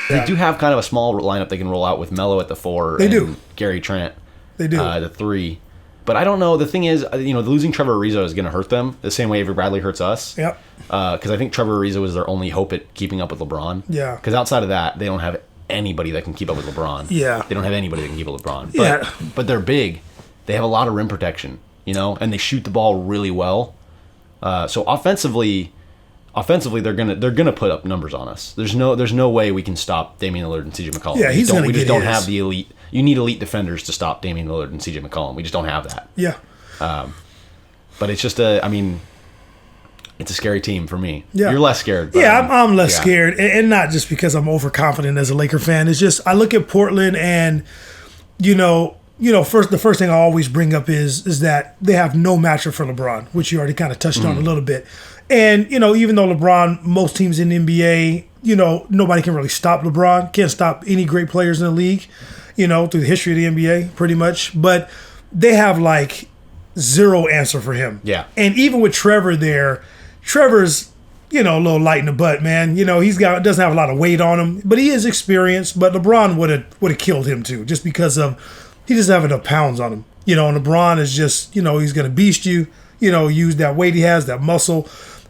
They do have kind of a small lineup they can roll out with Melo at the 4. They do. Gary Trent. They do. The 3. But I don't know. The thing is, losing Trevor Ariza is going to hurt them the same way Avery Bradley hurts us. Yep. Because I think Trevor Ariza was their only hope at keeping up with LeBron. Yeah. Because outside of that, they don't have anybody that can keep up with LeBron. Yeah. They don't have anybody that can keep up with LeBron. Yeah. But they're big. They have a lot of rim protection, and they shoot the ball really well. So offensively they're gonna put up numbers on us. There's no way we can stop Damian Lillard and CJ McCollum. Yeah, he's gonna get We just don't his. have the elite. You need elite defenders to stop Damian Lillard and CJ McCollum. We just don't have that. Yeah. But it's just it's a scary team for me. Yeah. You're less scared. But Yeah, I'm less scared, and not just because I'm overconfident as a Laker fan. It's just I look at Portland, and the first thing I always bring up is that they have no matchup for LeBron, which you already kind of touched on a little bit. And even though LeBron, most teams in the NBA, nobody can really stop LeBron. Can't stop any great players in the league, through the history of the NBA, pretty much. But they have like zero answer for him. Yeah. And even with Trevor there, Trevor's a little light in the butt, man. Doesn't have a lot of weight on him, but he is experienced. But LeBron would have killed him too, just because of he doesn't have enough pounds on him. And LeBron is just he's gonna beast you. Use that weight he has, that muscle,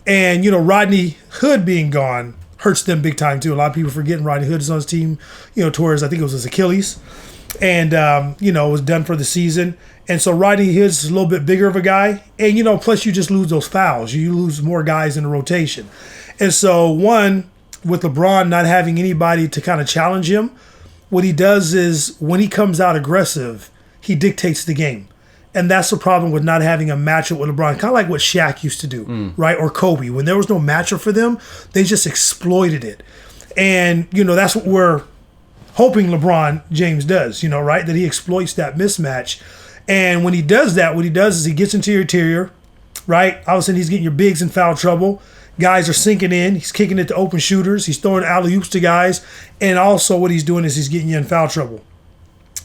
and Rodney Hood being gone hurts them big time too. A lot of people forgetting Rodney Hood is on his team. Towards I think it was his Achilles, and was done for the season. And so Rodney Hood's a little bit bigger of a guy. And, plus you just lose those fouls. You lose more guys in the rotation. And so, one, with LeBron not having anybody to kind of challenge him, what he does is when he comes out aggressive, he dictates the game. And that's the problem with not having a matchup with LeBron. Kind of like what Shaq used to do, right? Or Kobe. When there was no matchup for them, they just exploited it. And, that's what we're hoping LeBron James does, right? That he exploits that mismatch. And when he does that, what he does is he gets into your interior, right? All of a sudden, he's getting your bigs in foul trouble. Guys are sinking in. He's kicking it to open shooters. He's throwing alley-oops to guys. And also what he's doing is he's getting you in foul trouble.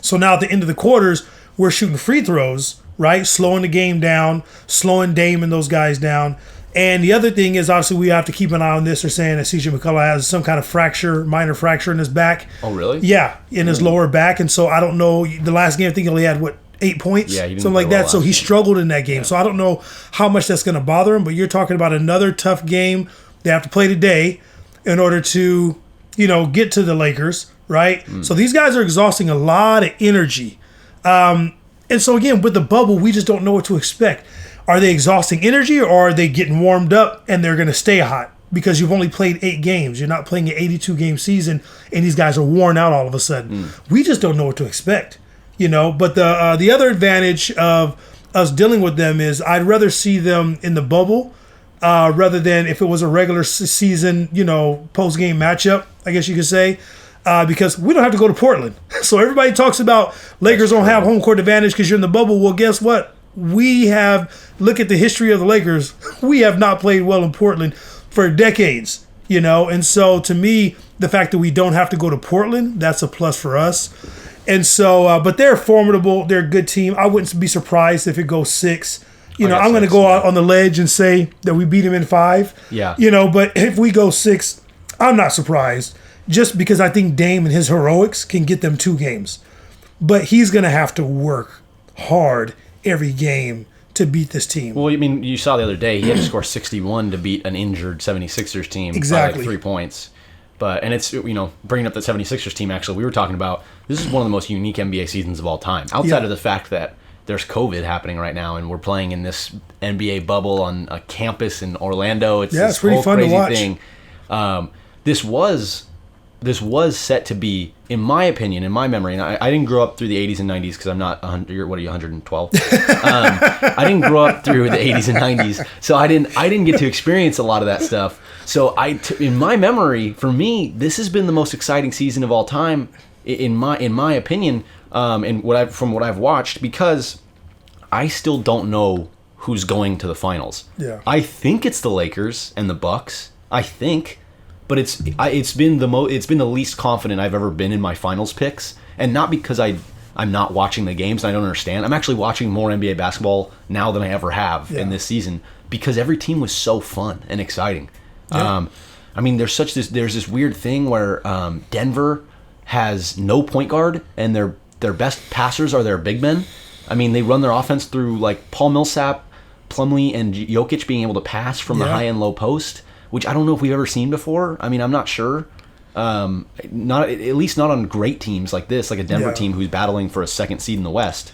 So now at the end of the quarters, we're shooting free throws, right? Slowing the game down, slowing Dame and those guys down. And the other thing is, obviously, we have to keep an eye on this. They're saying that CJ McCollum has some kind of minor fracture in his back. Oh, really? Yeah, in his lower back. And so I don't know. The last game, I think he only had, 8 points? Yeah, he didn't something like play well that. So he struggled in that game. Yeah. So I don't know how much that's going to bother him, but you're talking about another tough game they have to play today in order to, get to the Lakers, right? So these guys are exhausting a lot of energy. And so, again, with the bubble, we just don't know what to expect. Are they exhausting energy, or are they getting warmed up and they're going to stay hot? Because you've only played 8 games. You're not playing an 82-game season, and these guys are worn out all of a sudden. We just don't know what to expect. But the other advantage of us dealing with them is I'd rather see them in the bubble rather than if it was a regular season, post-game matchup, I guess you could say, because we don't have to go to Portland. So everybody talks about Lakers don't have home court advantage because you're in the bubble. Well, guess what? Look at the history of the Lakers. We have not played well in Portland for decades, And so to me, the fact that we don't have to go to Portland, that's a plus for us. And so, but they're formidable. They're a good team. I wouldn't be surprised if it goes 6. I'm going to go out on the ledge and say that we beat them in 5. Yeah. But if we go 6, I'm not surprised. Just because I think Dame and his heroics can get them 2 games. But he's going to have to work hard every game to beat this team. Well, you saw the other day, he had to score 61 to beat an injured 76ers team exactly. by like 3 points. And it's, bringing up the 76ers team, actually, we were talking about, this is one of the most unique NBA seasons of all time. Outside of the fact that there's COVID happening right now, and we're playing in this NBA bubble on a campus in Orlando. It's this pretty whole fun crazy to watch. thing. This was set to be, in my opinion, in my memory, and I didn't grow up through the 80s and 90s because I'm not 100. What are you, 112? I didn't grow up through the 80s and 90s, so I didn't get to experience a lot of that stuff. So in my memory, for me, this has been the most exciting season of all time, in my opinion, and from what I've watched, because I still don't know who's going to the finals. Yeah. I think it's the Lakers and the Bucks. I think. But it's been the least confident I've ever been in my finals picks, and not because I I'm not watching the games. And I don't understand. I'm actually watching more NBA basketball now than I ever have in this season because every team was so fun and exciting. Yeah. I mean, there's this weird thing where Denver has no point guard and their best passers are their big men. I mean, they run their offense through like Paul Millsap, Plumlee, and Jokic being able to pass from the high and low post, which I don't know if we've ever seen before. I mean, I'm not sure. Not at least not on great teams like this, like a Denver team who's battling for a second seed in the West.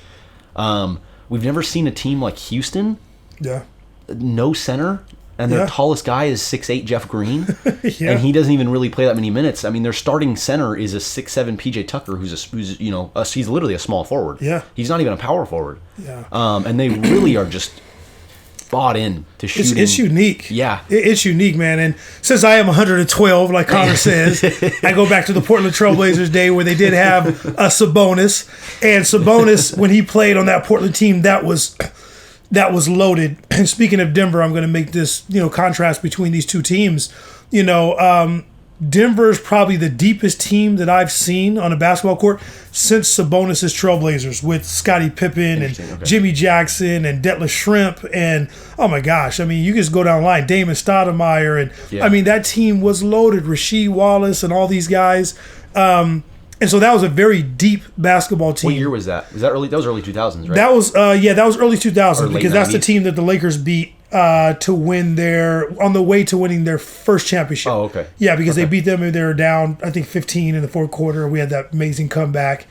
We've never seen a team like Houston. Yeah. No center, and their tallest guy is 6'8" Jeff Green, Yeah. and he doesn't even really play that many minutes. I mean, their starting center is a 6'7" PJ Tucker, who's he's literally a small forward. Yeah. He's not even a power forward. Yeah. And they really are just bought in to shooting. It's unique. Yeah. It's unique, man. And since I am 112, like Connor says, I go back to the Portland Trailblazers day where they did have a Sabonis. And Sabonis, when he played on that Portland team, that was loaded. And speaking of Denver, I'm going to make this, contrast between these two teams. Denver's probably the deepest team that I've seen on a basketball court since Sabonis' Trailblazers with Scottie Pippen and Jimmy Jackson and Detlef Schrempf and, oh my gosh, I mean, you just go down the line, Damon Stoudemire, and I mean, that team was loaded, Rasheed Wallace and all these guys. And so that was a very deep basketball team. What year was that? Was that early? That was early 2000s, right? That was that was early 2000s because that's the 90s? team that the Lakers beat to win on the way to winning their first championship. Oh, okay. Yeah, because they beat them and they were down, I think, 15 in the fourth quarter. We had that amazing comeback,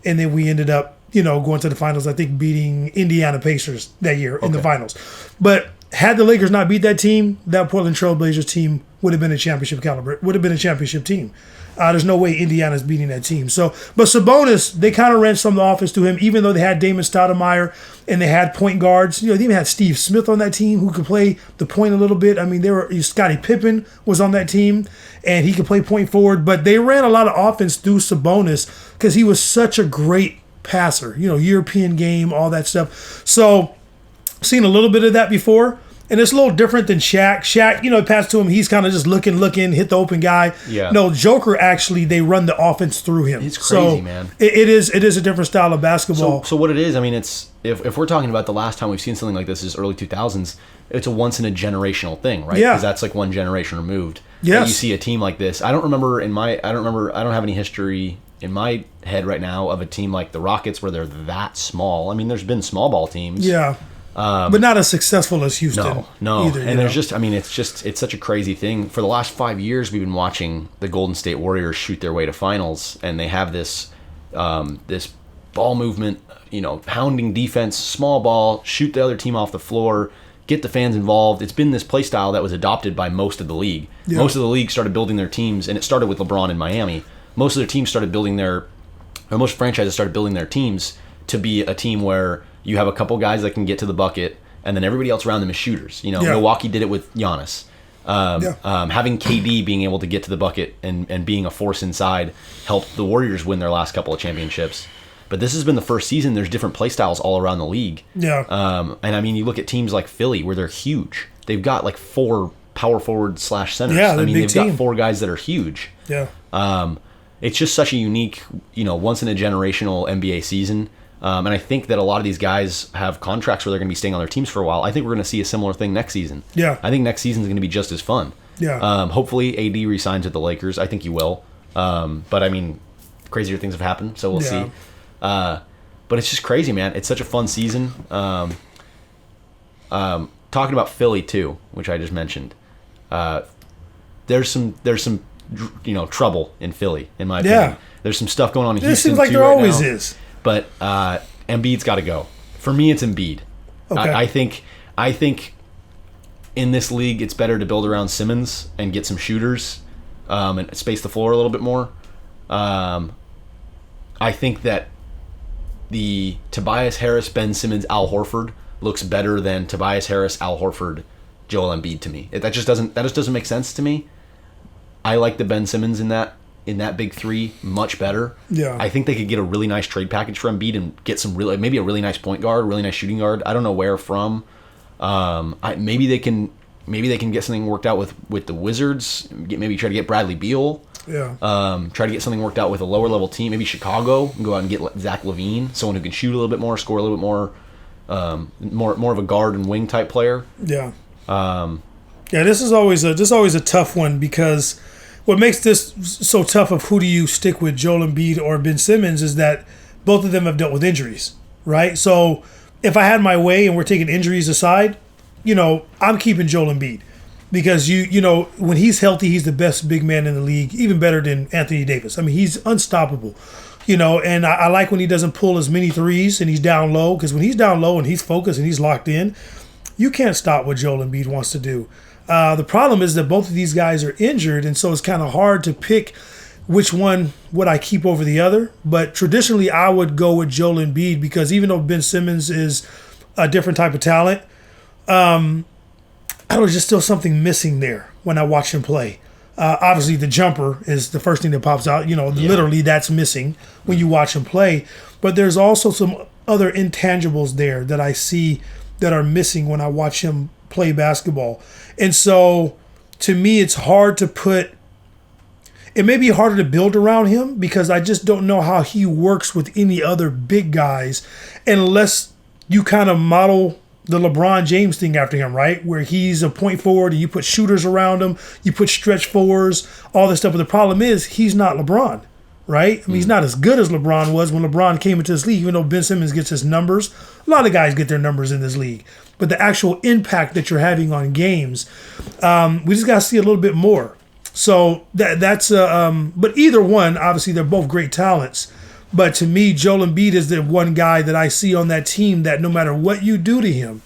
and then we ended up, going to the finals. I think beating Indiana Pacers that year in the finals. But had the Lakers not beat that team, that Portland Trailblazers team would have been a championship caliber. It would have been a championship team. There's no way Indiana's beating that team. So, but Sabonis, they kind of ran some of the offense to him, even though they had Damon Stoudemire and they had point guards. They even had Steve Smith on that team who could play the point a little bit. I mean, Scottie Pippen was on that team and he could play point forward. But they ran a lot of offense through Sabonis because he was such a great passer. European game, all that stuff. So, seen a little bit of that before. And it's a little different than Shaq. Shaq, pass to him, he's kind of just looking, hit the open guy. Yeah. No, Joker, actually, they run the offense through him. It's crazy, man. It is a different style of basketball. So what it is, I mean, it's if we're talking about the last time we've seen something like this is early 2000s, it's a once in a generational thing, right? Yeah. Because that's like one generation removed. Yes. You see a team like this. I don't have any history in my head right now of a team like the Rockets where they're that small. I mean, there's been small ball teams. Yeah. But not as successful as Houston. No. Either, and it's such a crazy thing. For the last 5 years, we've been watching the Golden State Warriors shoot their way to finals, and they have this ball movement, pounding defense, small ball, shoot the other team off the floor, get the fans involved. It's been this play style that was adopted by most of the league. Yeah. Most of the league started building their teams, and it started with LeBron in Miami. Most of their teams started building most franchises started building their teams to be a team where you have a couple guys that can get to the bucket, and then everybody else around them is shooters. Milwaukee did it with Giannis. Having KD being able to get to the bucket and being a force inside helped the Warriors win their last couple of championships. But this has been the first season. There's different play styles all around the league. Yeah. And I mean, you look at teams like Philly where they're huge. They've got like 4 power forward / centers. Yeah, I mean, they've team. got 4 guys that are huge. Yeah. It's just such a unique, once in a generational NBA season. And I think that a lot of these guys have contracts where they're going to be staying on their teams for a while. I think we're going to see a similar thing next season. Yeah. I think next season is going to be just as fun. Yeah. Hopefully AD resigns with the Lakers. I think he will. But I mean, crazier things have happened, so we'll see. But it's just crazy, man. It's such a fun season. Talking about Philly too, which I just mentioned. There's some trouble in Philly, in my opinion. Yeah. There's some stuff going on in It Houston seems like too there right always now. is. But Embiid's got to go. For me, it's Embiid. Okay. I think in this league, it's better to build around Simmons and get some shooters and space the floor a little bit more. I think that the Tobias Harris, Ben Simmons, Al Horford looks better than Tobias Harris, Al Horford, Joel Embiid to me. That just doesn't make sense to me. I like the Ben Simmons in that big three much better. Yeah. I think they could get a really nice trade package for Embiid and get maybe a really nice point guard, really nice shooting guard. I don't know where from. Maybe they can maybe they can get something worked out with the Wizards. Maybe try to get Bradley Beal. Yeah. Try to get something worked out with a lower level team. Maybe Chicago, and go out and get Zach LaVine, someone who can shoot a little bit more, score a little bit more, more of a guard and wing type player. Yeah. Yeah. This is always a tough one, because what makes this so tough of who do you stick with, Joel Embiid or Ben Simmons, is that both of them have dealt with injuries, right? So if I had my way and we're taking injuries aside, I'm keeping Joel Embiid. Because when he's healthy, he's the best big man in the league, even better than Anthony Davis. I mean, he's unstoppable. And I like when he doesn't pull as many threes and he's down low, because when he's down low and he's focused and he's locked in, you can't stop what Joel Embiid wants to do. The problem is that both of these guys are injured, and so it's kind of hard to pick which one would I keep over the other. But traditionally, I would go with Joel Embiid, because even though Ben Simmons is a different type of talent, I was just still something missing there when I watch him play. Obviously, the jumper is the first thing that pops out. Literally that's missing when you watch him play. But there's also some other intangibles there that I see that are missing when I watch him play basketball. And so, to me, it's hard to put... It may be harder to build around him, because I just don't know how he works with any other big guys, unless you kind of model the LeBron James thing after him, right? Where he's a point forward and you put shooters around him, you put stretch fours, all this stuff. But the problem is he's not LeBron, right? I mean, he's not as good as LeBron was when LeBron came into this league, even though Ben Simmons gets his numbers. A lot of guys get their numbers in this league. But the actual impact that you're having on games, we just got to see a little bit more. So that's but either one, obviously, they're both great talents. But to me, Joel Embiid is the one guy that I see on that team that no matter what you do to him,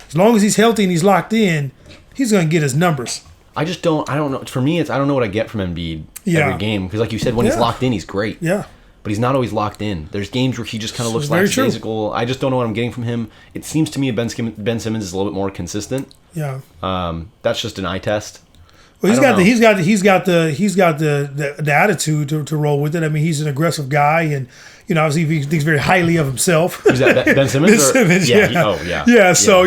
as long as he's healthy and he's locked in, he's going to get his numbers. I don't know. For me, I don't know what I get from Embiid every game. Because like you said, when he's locked in, he's great. Yeah. But he's not always locked in. There's games where he just kind of looks lackadaisical. I just don't know what I'm getting from him. It seems to me Ben Simmons is a little bit more consistent. Yeah. That's just an eye test. Well, he's got the attitude to roll with it. I mean, he's an aggressive guy, and obviously he thinks very highly of himself. Is that Ben Simmons? Ben Simmons, yeah. Yeah. So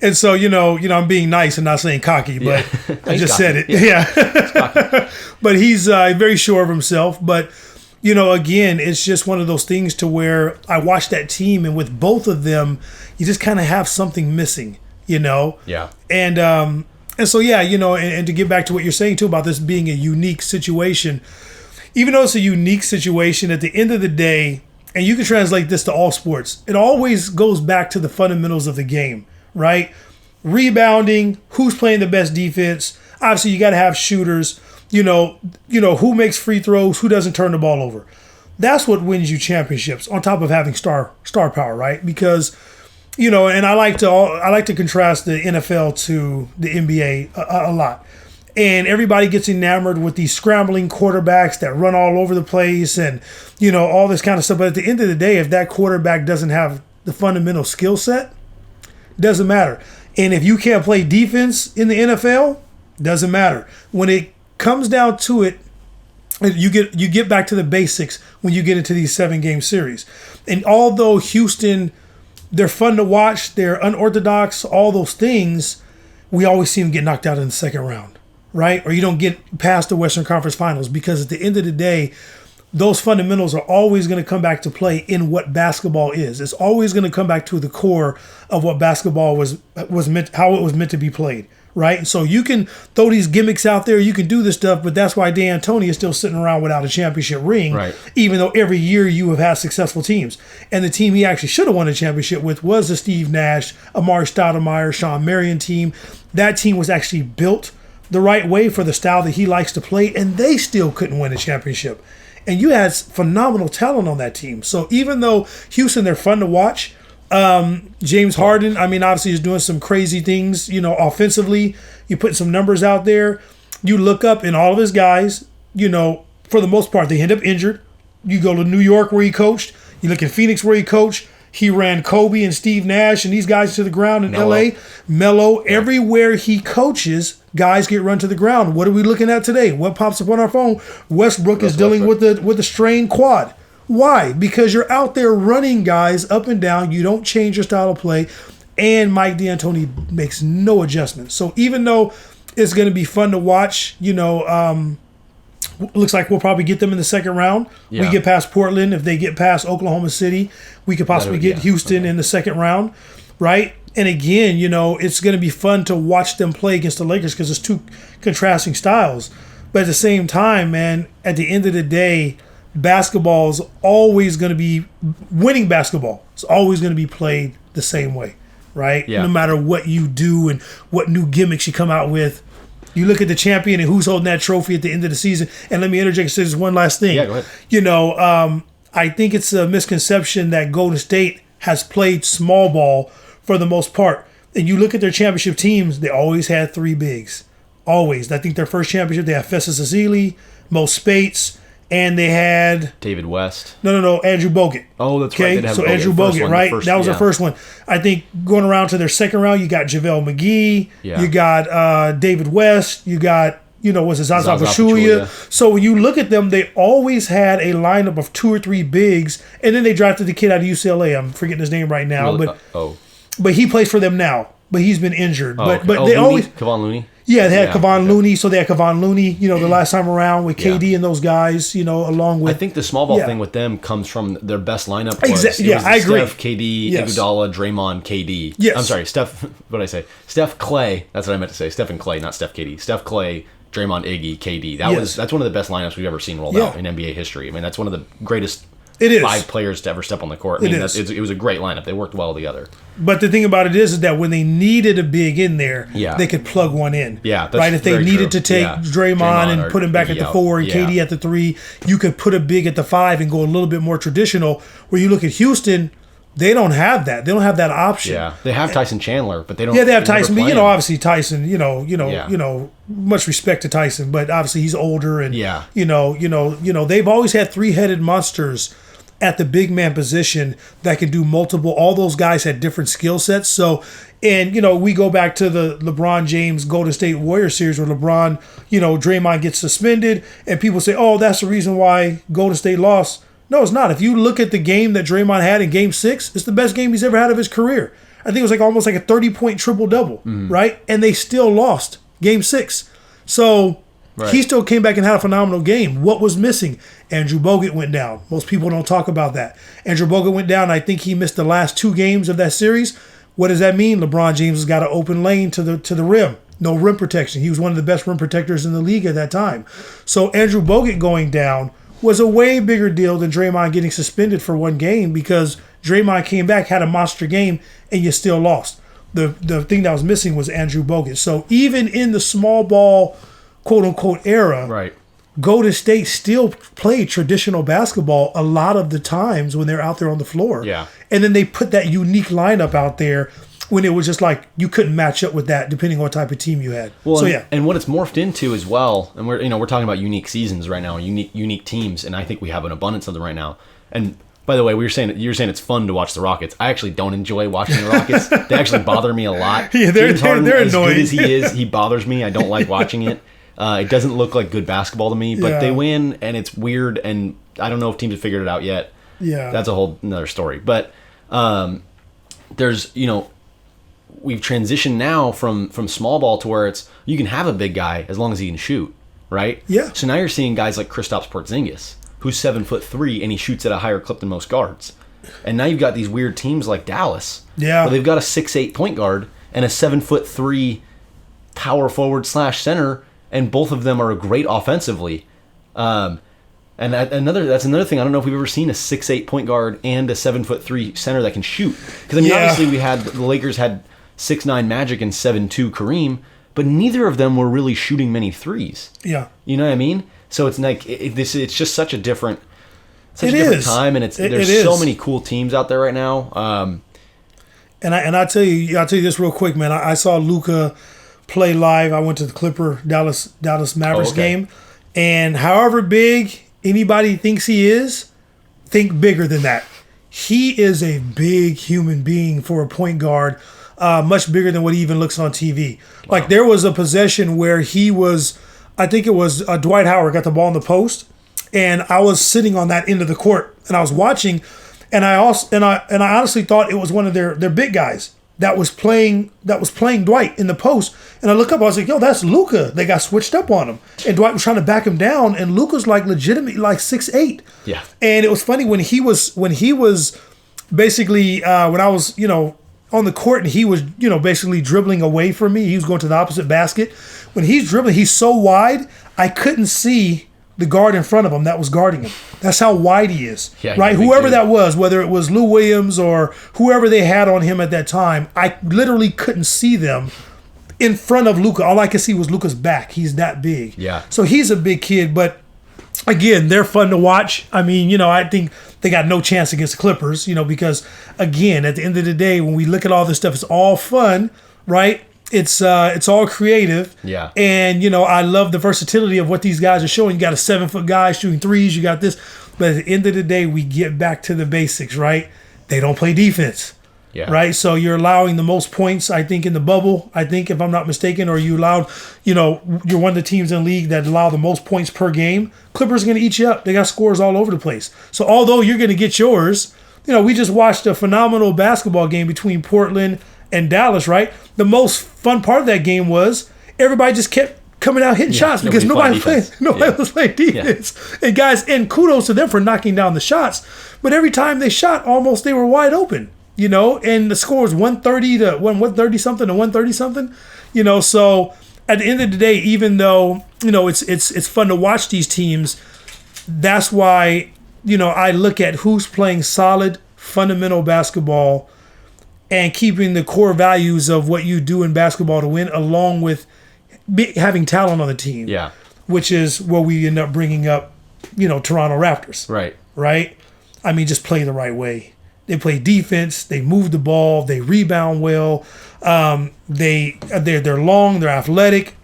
and so I'm being nice and not saying cocky, but I just said it. Yeah. But he's very sure of himself. But again, it's just one of those things to where I watch that team, and with both of them, you just kind of have something missing. Yeah. And so, and to get back to what you're saying, too, about this being a unique situation, even though it's a unique situation, at the end of the day, and you can translate this to all sports, it always goes back to the fundamentals of the game, right? Rebounding, who's playing the best defense. Obviously, you got to have shooters, who makes free throws, who doesn't turn the ball over. That's what wins you championships, on top of having star power, right? Because... and I like to contrast the NFL to the NBA a lot. And everybody gets enamored with these scrambling quarterbacks that run all over the place and, all this kind of stuff. But at the end of the day, if that quarterback doesn't have the fundamental skill set, doesn't matter. And if you can't play defense in the NFL, doesn't matter. When it comes down to it, you get back to the basics when you get into these 7-game series. And although Houston... they're fun to watch, they're unorthodox, all those things, we always see them get knocked out in the second round, right? Or you don't get past the Western Conference Finals, because at the end of the day, those fundamentals are always going to come back to play in what basketball is. It's always going to come back to the core of what basketball was meant, how it was meant to be played, right? And so you can throw these gimmicks out there, you can do this stuff, but that's why D'Antoni is still sitting around without a championship ring, right? Even though every year you have had successful teams. And the team he actually should have won a championship with was the Steve Nash, Amari Stoudemire, Sean Marion team. That team was actually built the right way for the style that he likes to play, and they still couldn't win a championship. And you had phenomenal talent on that team. So even though Houston, they're fun to watch, James Harden, I mean, obviously is doing some crazy things, offensively. You put some numbers out there. You look up in all of his guys, for the most part, they end up injured. You go to New York where he coached. You look at Phoenix where he coached. He ran Kobe and Steve Nash and these guys to the ground in LA. Melo, everywhere he coaches, guys get run to the ground. What are we looking at today? What pops up on our phone? Westbrook is dealing with the strained quad. Why? Because you're out there running guys up and down. You don't change your style of play. and Mike D'Antoni makes no adjustments. So even though it's going to be fun to watch, looks like we'll probably get them in the second round. Yeah. We get past Portland. If they get past Oklahoma City, we could possibly get Houston in the second round, right? And again, it's going to be fun to watch them play against the Lakers because it's two contrasting styles. But at the same time, man, at the end of the day, basketball is always going to be winning basketball. It's always going to be played the same way, right? Yeah. No matter what you do and what new gimmicks you come out with. You look at the champion and who's holding that trophy at the end of the season. And let me interject and say this one last thing. Yeah, go ahead. I think it's a misconception that Golden State has played small ball for the most part. And you look at their championship teams, they always had three bigs. Always. I think their first championship, they had Festus Ezeli, Mo Spates, and they had David West. No, Andrew Bogut. Oh, that's right. Okay, so Andrew Bogut, right? That was their first one. I think going around to their second round, you got JaVale McGee, you got David West, you got Zaza Pachulia. So when you look at them, they always had a lineup of two or three bigs, and then they drafted the kid out of UCLA. I'm forgetting his name right now, but he plays for them now. But he's been injured. But they always Kevon Looney. Yeah, they had Kevon Looney. So they had Kevon Looney, the last time around with KD and those guys, along with... I think the small ball thing with them comes from their best lineup was, exactly. Yeah, I agree. Steph, KD, Iguodala, Draymond, KD. Yes. I'm sorry, Steph, what did I say? Steph, Clay. That's what I meant to say. Steph and Clay, not Steph, KD. Steph, Clay, Draymond, Iggy, KD. That's one of the best lineups we've ever seen rolled out in NBA history. I mean, that's one of the greatest... It is 5 players to ever step on the court. I mean, it was a great lineup. They worked well together. But the thing about it is that when they needed a big in there, they could plug one in. Yeah, that's right. If they needed to take Draymond and put him back at the 4 and KD at the 3, you could put a big at the 5 and go a little bit more traditional. Where you look at Houston, they don't have that. They don't have that option. Yeah, they have Tyson Chandler, but they don't. Yeah, they have Tyson, but obviously Tyson, much respect to Tyson, but obviously he's older and they've always had 3-headed monsters at the big man position that can do multiple. All those guys had different skill sets. So, and we go back to the LeBron James Golden State Warriors series where LeBron, Draymond gets suspended, and people say, "Oh, that's the reason why Golden State lost." No, it's not. If you look at the game that Draymond had in Game 6, it's the best game he's ever had of his career. I think it was almost like a 30-point triple-double, right? And they still lost Game 6. So he still came back and had a phenomenal game. What was missing? Andrew Bogut went down. Most people don't talk about that. Andrew Bogut went down. I think he missed the last 2 games of that series. What does that mean? LeBron James has got an open lane to the rim. No rim protection. He was one of the best rim protectors in the league at that time. So Andrew Bogut going down was a way bigger deal than Draymond getting suspended for 1 game because Draymond came back, had a monster game, and you still lost. The thing that was missing was Andrew Bogut. So even in the small ball, quote-unquote, era, Golden State still played traditional basketball a lot of the times when they're out there on the floor. Yeah. And then they put that unique lineup out there when it was just like you couldn't match up with that depending on what type of team you had. Well, so, and what it's morphed into as well, and we're talking about unique seasons right now, unique teams, and I think we have an abundance of them right now. And by the way, you're saying it's fun to watch the Rockets. I actually don't enjoy watching the Rockets. They actually bother me a lot. Yeah, they're annoying. As good as he is, he bothers me. I don't like watching it. It doesn't look like good basketball to me, but they win, and it's weird, and I don't know if teams have figured it out yet. Yeah. That's a whole another story. But there's, we've transitioned now from small ball to where it's you can have a big guy as long as he can shoot, right? Yeah. So now you're seeing guys like Kristaps Porzingis, who's 7'3" and he shoots at a higher clip than most guards. And now you've got these weird teams like Dallas, where they've got a 6'8" point guard and a 7'3" power forward / center. And both of them are great offensively. And that's another thing. I don't know if we've ever seen a 6'8" point guard and a 7'3" center that can shoot. Because obviously the Lakers had 6'9" Magic and 7'2" Kareem, but neither of them were really shooting many threes. Yeah, you know what I mean. So it's like it's just such a different time, and there's so many cool teams out there right now. And I'll tell you this real quick, man. I saw Luka play live. I went to the Dallas Mavericks game, and however big anybody thinks he is, think bigger than that. He is a big human being for a point guard, much bigger than what he even looks on TV. Wow. Like there was a possession where he was, I think it was Dwight Howard got the ball in the post, and I was sitting on that end of the court and I was watching, and I honestly thought it was one of their big guys. that was playing Dwight in the post. And I look up, I was like, yo, that's Luka. They got switched up on him. And Dwight was trying to back him down, and Luka's like legitimately like 6'8". Yeah. And it was funny when he was basically when I was, on the court and he was, basically dribbling away from me. He was going to the opposite basket. When he's dribbling, he's so wide, I couldn't see the guard in front of him that was guarding him. That's how wide he is, right? Whoever that was, whether it was Lou Williams or whoever they had on him at that time, I literally couldn't see them in front of Luka. All I could see was Luka's back. He's that big. Yeah. So he's a big kid, but again, they're fun to watch. I mean, I think they got no chance against the Clippers, because again, at the end of the day, when we look at all this stuff, it's all fun, right? It's all creative. Yeah. And, I love the versatility of what these guys are showing. You got a 7-foot guy shooting threes. You got this. But at the end of the day, we get back to the basics, right? They don't play defense. Yeah. Right. So you're allowing the most points, I think, in the bubble, I think, if I'm not mistaken, or you allowed, you're one of the teams in the league that allow the most points per game. Clippers are going to eat you up. They got scores all over the place. So although you're going to get yours, we just watched a phenomenal basketball game between Portland and Dallas, right? The most fun part of that game was everybody just kept coming out hitting shots because nobody was playing defense. Yeah. And guys, and kudos to them for knocking down the shots. But every time they shot, almost they were wide open. And the score was 130 to 130 something to 130 something. So at the end of the day, even though it's fun to watch these teams, that's why I look at who's playing solid fundamental basketball and keeping the core values of what you do in basketball to win, along with having talent on the team. Yeah, which is where we end up bringing up Toronto Raptors. Right. I mean, just play the right way. They play defense. They move the ball. They rebound well. They're long. They're athletic.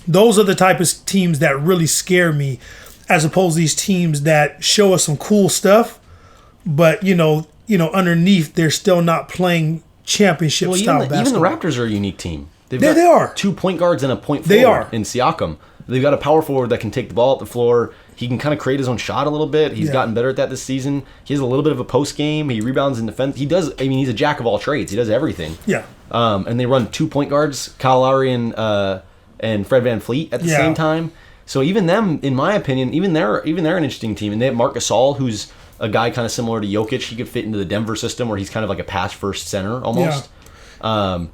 Those are the type of teams that really scare me, as opposed to these teams that show us some cool stuff, but underneath they're still not playing championship style basketball. Even the Raptors are a unique team. They are 2 point guards and a point forward in Siakam. They've got a power forward that can take the ball up the floor. He can kind of create his own shot a little bit. He's gotten better at that this season. He has a little bit of a post game. He rebounds in defense. He's a jack of all trades. He does everything. Yeah. And they run 2 point guards, Kyle Lowry and Fred VanVleet at the same time. So even them, in my opinion, even they're an interesting team. And they have Marc Gasol, who's a guy kind of similar to Jokic. He could fit into the Denver system where he's kind of like a pass first center almost. Yeah.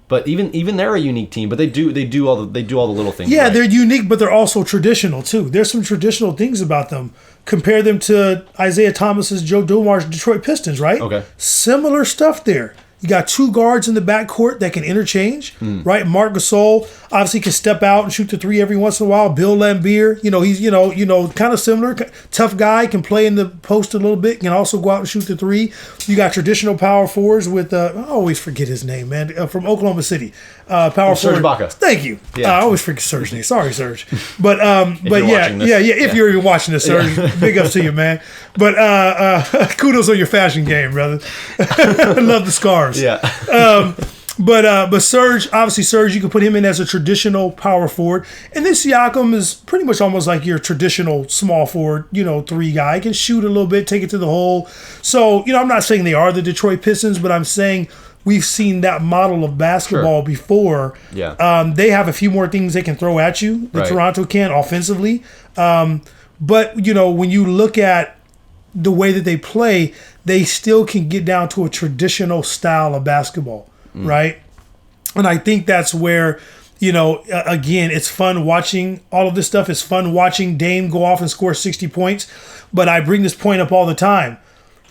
But even they're a unique team. But they do all the little things. Yeah, right. They're unique, but they're also traditional too. There's some traditional things about them. Compare them to Isaiah Thomas's, Joe Dumars Detroit Pistons, right? Okay. Similar stuff there. You got two guards in the backcourt that can interchange, right? Marc Gasol obviously can step out and shoot the three every once in a while. Bill Laimbeer, he's kind of similar, tough guy, can play in the post a little bit, can also go out and shoot the three. You got traditional power forwards with I always forget his name, man, from Oklahoma City, power Serge forward. Ibaka. Thank you. Yeah. I always forget Serge's name. Sorry, Serge. But if you're even watching this, Serge, big ups to you, man. But kudos on your fashion game, brother. Love the scars. Yeah. But Serge, you can put him in as a traditional power forward. And then Siakam is pretty much almost like your traditional small forward, three guy. He can shoot a little bit, take it to the hole. So, I'm not saying they are the Detroit Pistons, but I'm saying we've seen that model of basketball before. Yeah. They have a few more things they can throw at you than Toronto can offensively. But, when you look at the way that they play, they still can get down to a traditional style of basketball, right? And I think that's where, again, it's fun watching all of this stuff. It's fun watching Dame go off and score 60 points. But I bring this point up all the time.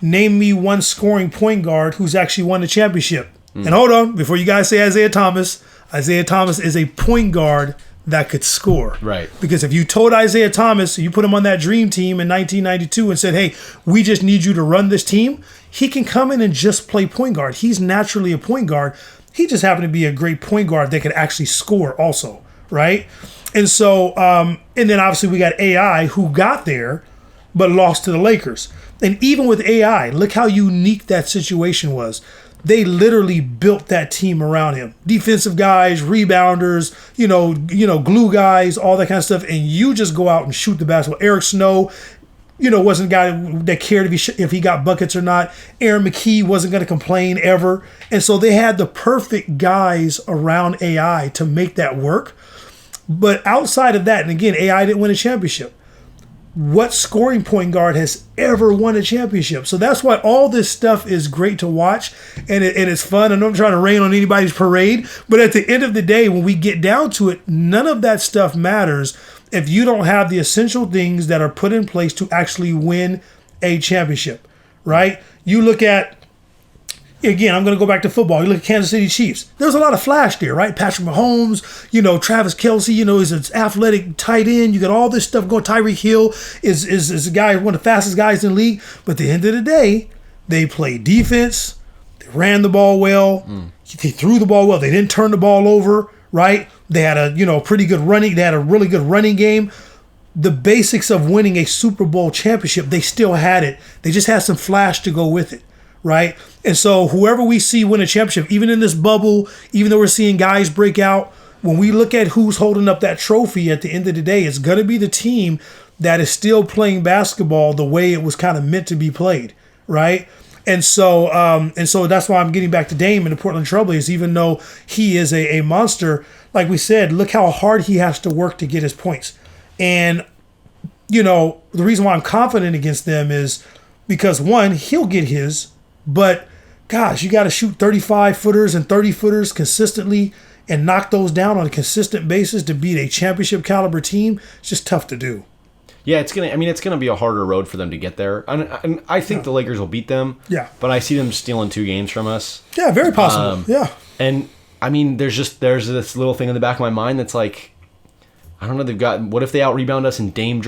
Name me one scoring point guard who's actually won the championship. And hold on, before you guys say Isaiah Thomas is a point guard that could score. Right. Because if you told Isaiah Thomas, you put him on that dream team in 1992 and said, hey, we just need you to run this team, he can come in and just play point guard. He's naturally a point guard. He just happened to be a great point guard that could actually score also, right? And so, and then obviously we got AI who got there but lost to the Lakers. And even with AI, look how unique that situation was. They literally built that team around him. Defensive guys, rebounders, glue guys, all that kind of stuff. And you just go out and shoot the basketball. Eric Snow, wasn't a guy that cared if he got buckets or not. Aaron McKee wasn't going to complain ever. And so they had the perfect guys around AI to make that work. But outside of that, and again, AI didn't win a championship. What scoring point guard has ever won a championship? So that's why all this stuff is great to watch, and it's fun. I know I'm trying to rain on anybody's parade, but at the end of the day, when we get down to it, none of that stuff matters if you don't have the essential things that are put in place to actually win a championship, right? You look at, again, I'm going to go back to football. You look at Kansas City Chiefs. There's a lot of flash there, right? Patrick Mahomes, Travis Kelce, is an athletic tight end. You got all this stuff going. Tyreek Hill is a guy, one of the fastest guys in the league. But at the end of the day, they played defense. They ran the ball well. They threw the ball well. They didn't turn the ball over, right? They had a pretty good running. They had a really good running game. The basics of winning a Super Bowl championship, they still had it. They just had some flash to go with it. Right? And so whoever we see win a championship, even in this bubble, even though we're seeing guys break out, when we look at who's holding up that trophy at the end of the day, it's going to be the team that is still playing basketball the way it was kind of meant to be played. Right? And so that's why I'm getting back to Dame and the Portland Trailblazers, even though he is a monster. Like we said, look how hard he has to work to get his points. And, the reason why I'm confident against them is because, one, he'll get his. But, gosh, you got to shoot 35-footers and 30-footers consistently and knock those down on a consistent basis to beat a championship caliber team. It's just tough to do. Yeah, it's gonna be a harder road for them to get there. And I think the Lakers will beat them. Yeah. But I see them stealing 2 games from us. Yeah, very possible. Yeah. And there's this little thing in the back of my mind that's like, I don't know. What if they out rebound us and Dame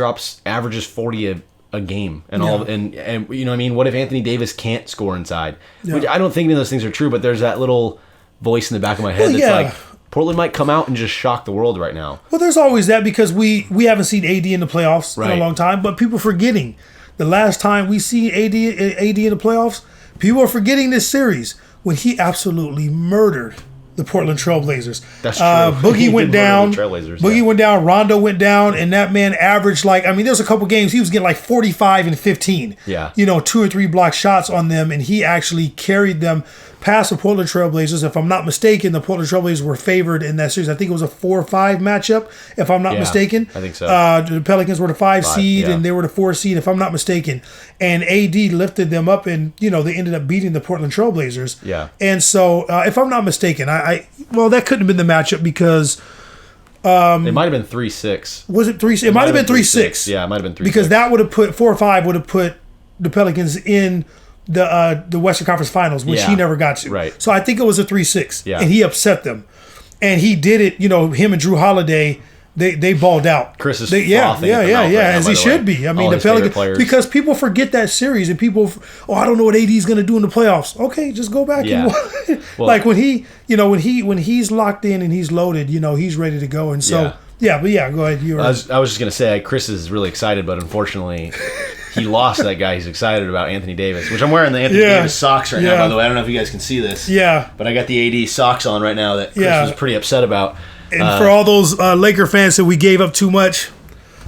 averages 40 a game and all, and you know what I mean? What if Anthony Davis can't score inside? Yeah. Which I don't think any of those things are true, but there's that little voice in the back of my head that's like, Portland might come out and just shock the world right now. Well, there's always that because we haven't seen AD in the playoffs in a long time, but people forgetting the last time we see AD in the playoffs, people are forgetting this series when he absolutely murdered the Portland Trailblazers. That's true. Boogie went down. Boogie went down. Rondo went down, and that man averaged there's a couple games he was getting like 45 and 15. Yeah. 2 or 3 block shots on them, and he actually carried them past the Portland Trailblazers. If I'm not mistaken, the Portland Trailblazers were favored in that series. I think it was a 4-5 matchup, if I'm not mistaken. I think so. The Pelicans were the 5 seed, and they were the 4 seed, if I'm not mistaken. And AD lifted them up, and they ended up beating the Portland Trailblazers. Yeah. And so, if I'm not mistaken, that couldn't have been the matchup because it might have been 3-6. Was it 3? It might have been 3-6. Yeah, it might have been 3-6 because that would have put 4-5 would have put the Pelicans in the Western Conference Finals, which he never got to. Right. So I think it was a 3-6. Yeah. And he upset them, and he did it. Him and Drew Holiday. They balled out. Chris is frothing as he should be. I mean, the Pelicans, because people forget that series and people, I don't know what AD is going to do in the playoffs. Okay, just go back and well, like when he's locked in and he's loaded, he's ready to go. And so go ahead. I was just going to say Chris is really excited, but unfortunately he lost that guy he's excited about, Anthony Davis, which I'm wearing the Anthony Davis socks right now, by the way. I don't know if you guys can see this. Yeah. But I got the AD socks on right now that Chris was pretty upset about. And for all those Laker fans that we gave up too much,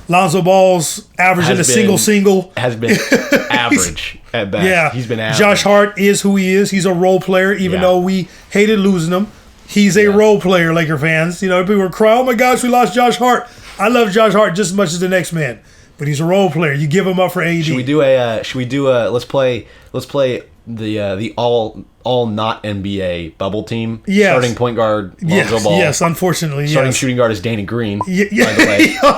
Lonzo Ball's averaging a single. Has been average at best. Yeah. He's been average. Josh Hart is who he is. He's a role player, even though we hated losing him. He's a role player, Laker fans. People were crying, oh my gosh, we lost Josh Hart. I love Josh Hart just as much as the next man. But he's a role player. You give him up for AD. Should we do let's play the all not NBA bubble team. Yes. Starting point guard Lonzo Ball. Yes, unfortunately. Starting shooting guard is Danny Green. By the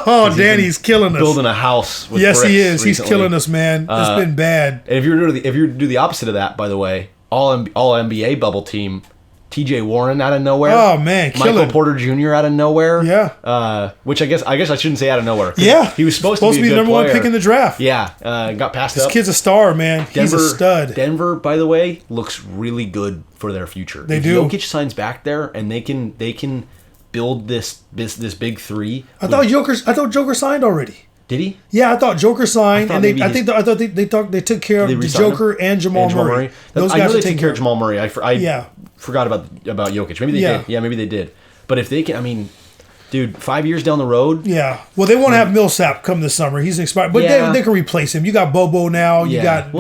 way. Danny's killing us. Building a house with bricks he is. Recently. He's killing us, man. It's been bad. And if you were to do the opposite of that, by the way, all NBA bubble team, T.J. Warren out of nowhere. Oh man, Michael Porter Jr. out of nowhere. Yeah. Which I guess I shouldn't say out of nowhere. Yeah. He was supposed to be the number one pick in the draft. Yeah. Got passed up. This kid's a star, man. He's a stud. Denver, by the way, looks really good for their future. They do. Jokic signs back there, and they can build this big three. I thought Joker signed already. Did he? Yeah, I thought Joker signed, and I thought they took care of the Joker and Jamal Murray. Those guys they take care of Jamal Murray. I forgot about Jokic. Maybe they did. Yeah, maybe they did. But if they can, Dude, 5 years down the road. Yeah. Well, they want to have Millsap come this summer. He's expired, but they can replace him. You got Bobo now. You got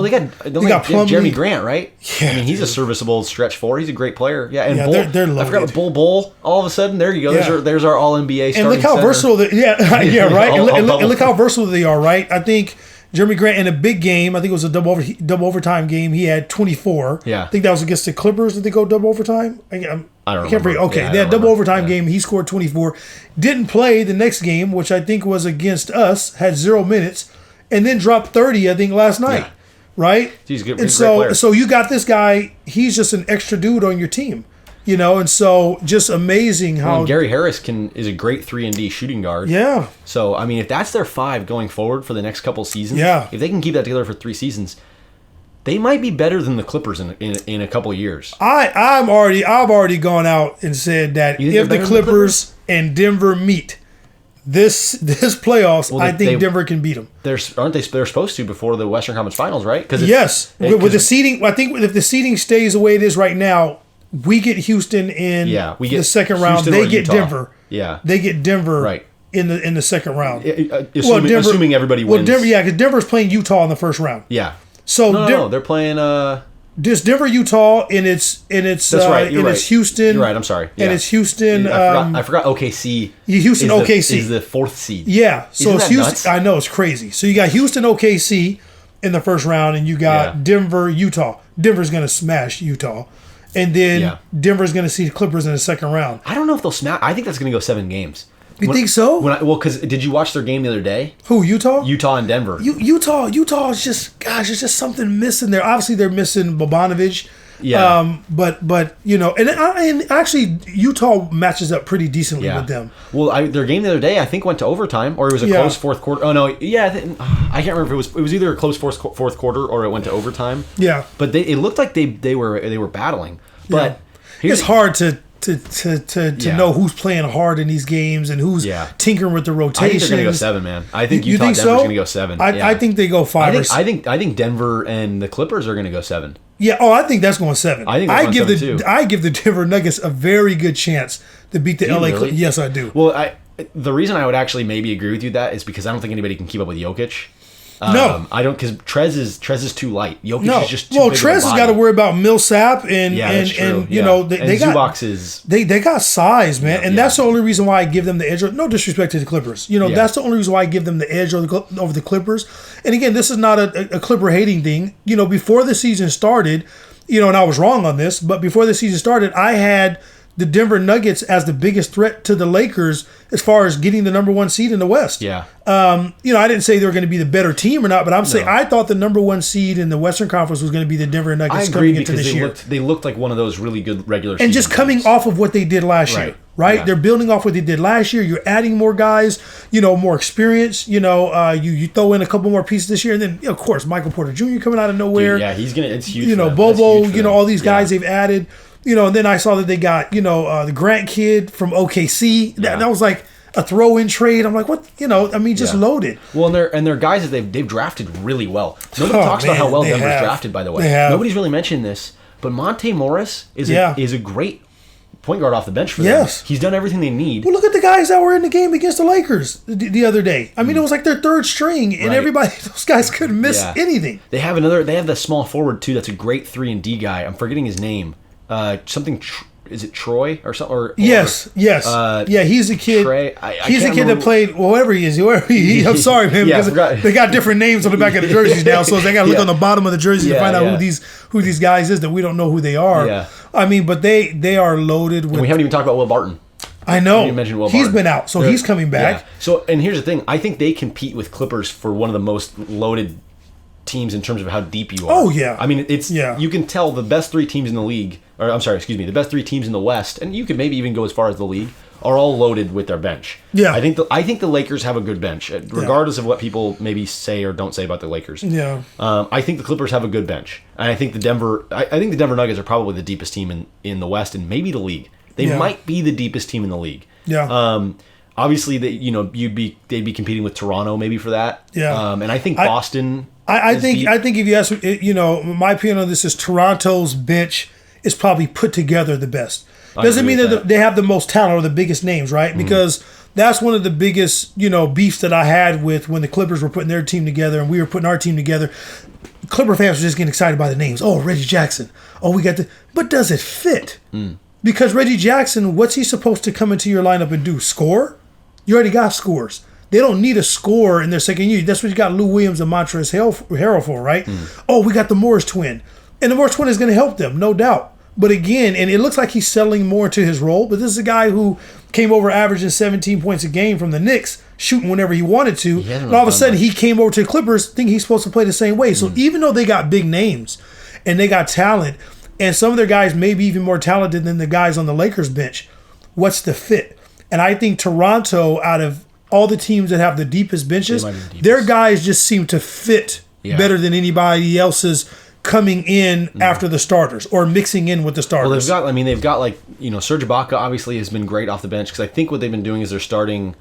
Jeremy Grant, right? Yeah, I mean, he's a serviceable stretch four. He's a great player. Yeah, and they're loaded. I forgot Bull. All of a sudden, there you go. Yeah. There's our All NBA. And look how versatile. Right. and look how versatile they are. Right. I think Jeremy Grant in a big game. I think it was a double overtime game. He had 24. Yeah. I think that was against the Clippers. Did they go double overtime? I don't remember. Okay, they had double overtime game. He scored 24. Didn't play the next game, which I think was against us. Had 0 minutes, and then dropped 30. I think last night. Yeah. Right. He's good. And so you got this guy. He's just an extra dude on your team. And so just amazing how Gary Harris is a great 3-and-D shooting guard. Yeah. So I mean, if that's their 5 going forward for the next couple seasons, if they can keep that together for 3 seasons, they might be better than the Clippers in a couple of years. I've already gone out and said that if the Clippers and Denver meet this playoffs, I think Denver can beat them. They're supposed to before the Western Conference Finals, right? With the seeding, I think if the seeding stays the way it is right now, we get Houston in the second round. They get Utah. Denver. Yeah, they get Denver in the second round. Assuming everybody wins. Well, Denver, because Denver's playing Utah in the first round. Yeah. So no, they're playing. This Denver, Utah, and it's that's right. It's Houston. You're right. I'm sorry. Yeah. And it's Houston. I forgot. OKC. Houston, OKC is the 4th seed. Yeah. So Isn't it's that Houston. nuts? I know it's crazy. So you got Houston, OKC in the first round, and you got Denver, Utah. Denver's going to smash Utah, and then Denver's going to see the Clippers in the second round. I don't know if they'll smash. I think that's going to go 7 games. You think so? Because did you watch their game the other day? Who, Utah? Utah and Denver. Utah is just, gosh, there's just something missing there. Obviously, they're missing Bogdanović. Yeah. But and actually Utah matches up pretty decently with them. Well, their game the other day I think went to overtime, or it was a close fourth quarter. Oh no, I can't remember if it was either a close fourth quarter or it went to overtime. Yeah. But it looked like they were battling. But it's hard to know who's playing hard in these games and who's tinkering with the rotation. I think they're going to go 7, man. I think Utah and Denver's going to go 7. I think they go 5. I think Denver and the Clippers are going to go 7. Yeah. Oh, I think that's going 7. I think I give the Denver Nuggets a very good chance to beat the LA Clippers. Yes, I do. Well, the reason I would actually maybe agree with you that is because I don't think anybody can keep up with Jokic. No, I don't, because Trez is too light. Jokic is just too big Trez has got to worry about Millsap and they got they got size, man, and that's the only reason why I give them the edge. No disrespect to the Clippers, that's the only reason why I give them the edge over the Clippers. And again, this is not a Clipper hating thing. Before the season started, and I was wrong on this, but before the season started, I had the Denver Nuggets as the biggest threat to the Lakers as far as getting the number 1 seed in the West. Yeah. I didn't say they were going to be the better team or not, but I'm saying I thought the number 1 seed in the Western Conference was going to be the Denver Nuggets coming into this year. They looked like one of those really good regular season. And just coming off of what they did last year, right? Yeah. They're building off what they did last year. You're adding more guys, more experience. You throw in a couple more pieces this year, and then of course Michael Porter Jr. coming out of nowhere. Dude, he's gonna. It's huge. Bobo. All these guys they've added. And then I saw that they got, the Grant kid from OKC. That was like a throw-in trade. I'm like, what? Just loaded. Well, and they're guys that they've drafted really well. Nobody talks about how well Denver's drafted, by the way. Nobody's really mentioned this, but Monte Morris is a great point guard off the bench for them. Yes. He's done everything they need. Well, look at the guys that were in the game against the Lakers the other day. I mean, it was like their third string, and those guys couldn't miss anything. They have the small forward, too, that's a great 3-and-D guy. I'm forgetting his name. Is it Troy or something? Yes. He's a kid. Trey, he's a kid that played whoever he is. I'm sorry, man, because they got different names on the back of the jerseys now, so they got to look on the bottom of the jersey to find out who these guys is that we don't know who they are. Yeah. I mean, but they are loaded with. And we haven't even talked about Will Barton. I know. You mentioned Will He's Barton. been out, so he's coming back. Yeah. So, and here's the thing: I think they compete with Clippers for one of the most loaded teams in terms of how deep you are. Oh yeah. I mean, you can tell the best 3 teams in the league, or the best 3 teams in the West, and you could maybe even go as far as the league, are all loaded with their bench. Yeah. I think the Lakers have a good bench, regardless of what people maybe say or don't say about the Lakers. Yeah. I think the Clippers have a good bench, and I think the Denver Nuggets are probably the deepest team in the West and maybe the league. They might be the deepest team in the league. Yeah. Obviously, they'd be competing with Toronto maybe for that. Yeah. And I think Boston. I think if you ask, my opinion on this is Toronto's bench is probably put together the best. Doesn't mean that they have the most talent or the biggest names, right? Mm-hmm. Because that's one of the biggest, beefs that I had with when the Clippers were putting their team together and we were putting our team together. Clipper fans were just getting excited by the names. Oh, Reggie Jackson. Oh, we got the. But does it fit? Because Reggie Jackson, what's he supposed to come into your lineup and do? Score? You already got scores. They don't need a score in their second year. That's what you got Lou Williams and Montrezl Harrell for, right? Oh, we got the Morris twin. And the Morris twin is going to help them, no doubt. But again, and it looks like he's settling more into his role, but this is a guy who came over averaging 17 points a game from the Knicks, shooting whenever he wanted to. And all of a sudden, he came over to the Clippers thinking he's supposed to play the same way. So even though they got big names and they got talent, and some of their guys may be even more talented than the guys on the Lakers bench, what's the fit? And I think Toronto, out of all the teams that have the deepest benches, their guys just seem to fit better than anybody else's coming in after the starters or mixing in with the starters. Well, they've got like, Serge Ibaka obviously has been great off the bench because I think what they've been doing is they're starting,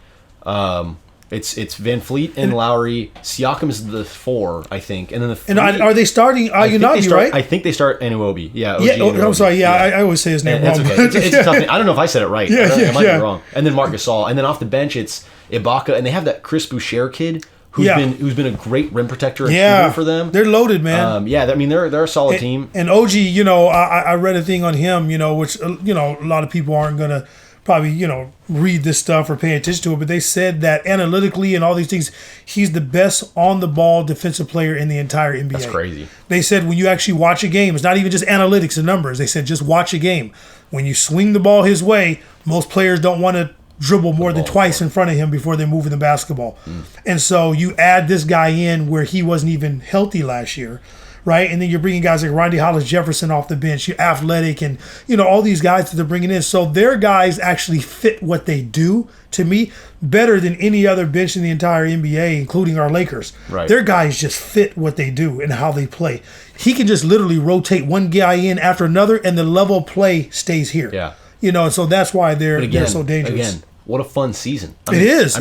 it's Van Fleet and Lowry. Siakam's the 4, I think, and then the 3. And are they starting Anunoby, right? I think they start Anunoby. Yeah. I'm sorry. Yeah, I always say his name wrong. That's okay. It's a tough thing. I don't know if I said it right. I might be wrong. And then Marc Gasol, and then off the bench it's Ibaka, and they have that Chris Boucher kid who's been a great rim protector and shooter for them. They're loaded, man. They're a solid team. And OG, I read a thing on him, which a lot of people aren't gonna probably read this stuff or pay attention to it, but they said that analytically and all these things, he's the best on the ball defensive player in the entire NBA. That's crazy. They said when you actually watch a game, it's not even just analytics and numbers. They said just watch a game. When you swing the ball his way, most players don't want to dribble more than twice in front of him before they're moving the basketball. And so you add this guy in where he wasn't even healthy last year, right? And then you're bringing guys like Rondae Hollis-Jefferson off the bench, you're athletic, and all these guys that they're bringing in. So their guys actually fit what they do, to me, better than any other bench in the entire NBA, including our Lakers. Right. Their guys just fit what they do and how they play. He can just literally rotate one guy in after another, and the level of play stays here. Yeah. And so that's why they're so dangerous. Again, what a fun season. It is.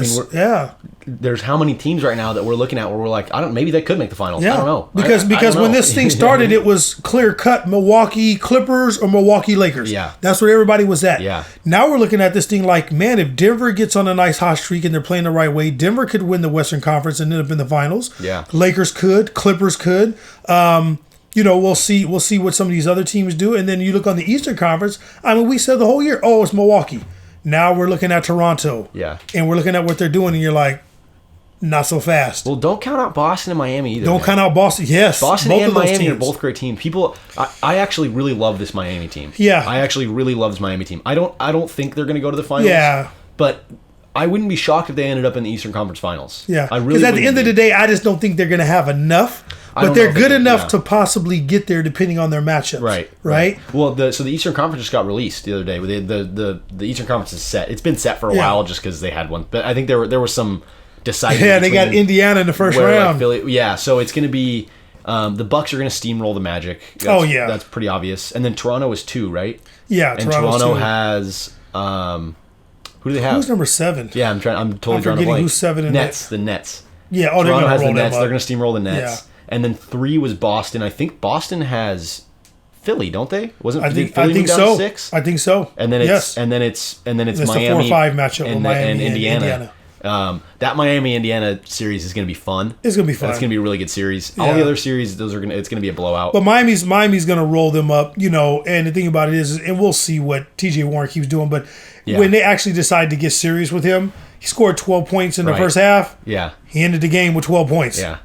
There's how many teams right now that we're looking at where we're like, maybe they could make the finals. I don't know. Because when this thing started, it was clear cut Milwaukee Clippers or Milwaukee Lakers. Yeah. That's where everybody was at. Yeah. Now we're looking at this thing like, man, if Denver gets on a nice hot streak and they're playing the right way, Denver could win the Western Conference and end up in the finals. Yeah. Lakers could, Clippers could. We'll see what some of these other teams do. And then you look on the Eastern Conference. We said the whole year, it's Milwaukee. Now we're looking at Toronto. Yeah. And we're looking at what they're doing, and you're like, not so fast. Well, don't count out Boston and Miami either. Don't count out Boston. Yes. Boston and Miami are both great teams. I actually really love this Miami team. Yeah. I actually really love this Miami team. I don't think they're going to go to the finals. Yeah. But I wouldn't be shocked if they ended up in the Eastern Conference Finals. Yeah. I really Because at the end of the day, I just don't think they're going to have enough. But they're good enough to possibly get there depending on their matchups. Right? Well, the Eastern Conference just got released the other day. The Eastern Conference is set. It's been set for a while just because they had one. But I think there was some deciding. Yeah, they got Indiana in the first round. So it's going to be the Bucks are going to steamroll the Magic. That's pretty obvious. And then Toronto is 2, right? Yeah, and Toronto has who do they have? Who's number 7? Yeah, I'm totally drawing a blank. Who's 7 in Nets. The Nets. Yeah, Toronto has the Nets. They're going to steamroll the Nets. Yeah. And then 3 was Boston. I think Boston has Philly, don't they? I think so. To 6? I think so. And then it's Miami. It's the 4-5 matchup with Miami and Indiana. That Miami Indiana series is going to be fun. It's going to be fun. It's going to be a really good series. All the other series, it's going to be a blowout. But Miami's going to roll them up, And the thing about it is, and we'll see what TJ Warren keeps doing. But when they actually decide to get serious with him, he scored 12 points in the first half. Yeah, he ended the game with 12 points. Yeah,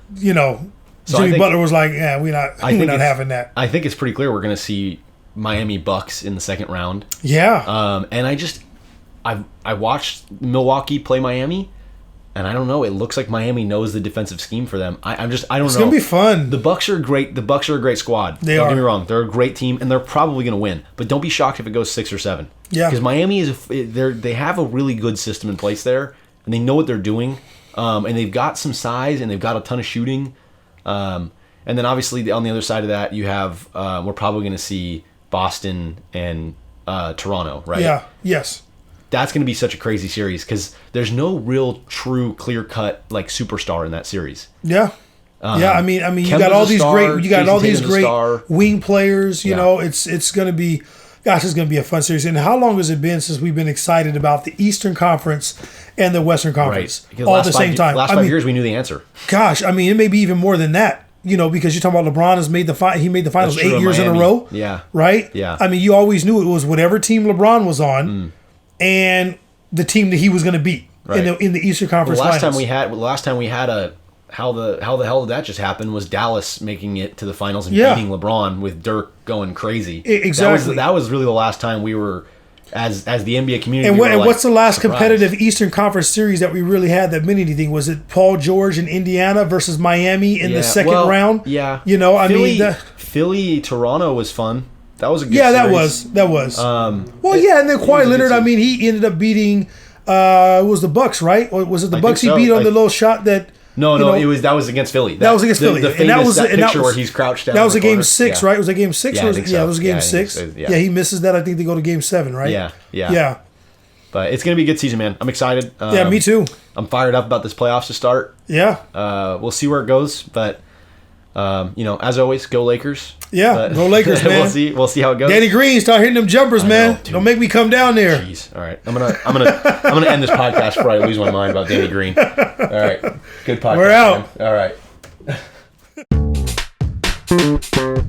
So Jimmy Butler was like, we're not having that. I think it's pretty clear we're going to see Miami Bucks in the second round. Yeah. And I watched Milwaukee play Miami, and I don't know. It looks like Miami knows the defensive scheme for them. I don't know. It's going to be fun. The Bucks are great. The Bucks are a great squad. Don't get me wrong. They're a great team, and they're probably going to win. But don't be shocked if it goes 6 or 7. Yeah. Because Miami they have a really good system in place there, and they know what they're doing. And they've got some size, and they've got a ton of shooting. And then obviously on the other side of that, you have we're probably going to see Boston and Toronto, right? Yeah. Yes. That's going to be such a crazy series because there's no real true clear cut like superstar in that series. Yeah. I mean, you got all these great, wing players. You know, it's going to be. Gosh, it's going to be a fun series. And how long has it been since we've been excited about the Eastern Conference and the Western Conference all at the same time? Last 5 years, we knew the answer. Gosh, I mean, it may be even more than that. Because you're talking about LeBron has made he made the finals 8 years in a row. Yeah. Right? Yeah. I mean, you always knew it was whatever team LeBron was on and the team that he was going to beat in the Eastern Conference finals. Last time we had how the hell did that just happen was Dallas making it to the finals and beating LeBron with Dirk going crazy. Exactly. That was really the last time we were as the NBA community. And, what's the last surprised. competitive Eastern Conference series that we really had that meant anything? Was it Paul George and Indiana versus Miami in the second round? Yeah. Philly, Toronto was fun. That was a good series. that was. And then Kawhi Leonard, I mean, he ended up beating it was the Bucks, right? Or was it the Bucks he beat on the little shot that No, that was against Philly. That was against Philly. The famous picture where he's crouched down. That was a game 6, right? Was it game 6? Yeah, I think so. It was a game 6. Yeah, he misses that. I think they go to game 7, right? Yeah. But it's going to be a good season, man. I'm excited. Yeah, me too. I'm fired up about this playoffs to start. Yeah. We'll see where it goes, but as always, go Lakers. Yeah, go Lakers, man. We'll see how it goes. Danny Green, start hitting them jumpers, man. Don't make me come down there. Jeez. All right. I'm gonna end this podcast before I lose my mind about Danny Green. All right. Good podcast. We're out. Man. All right.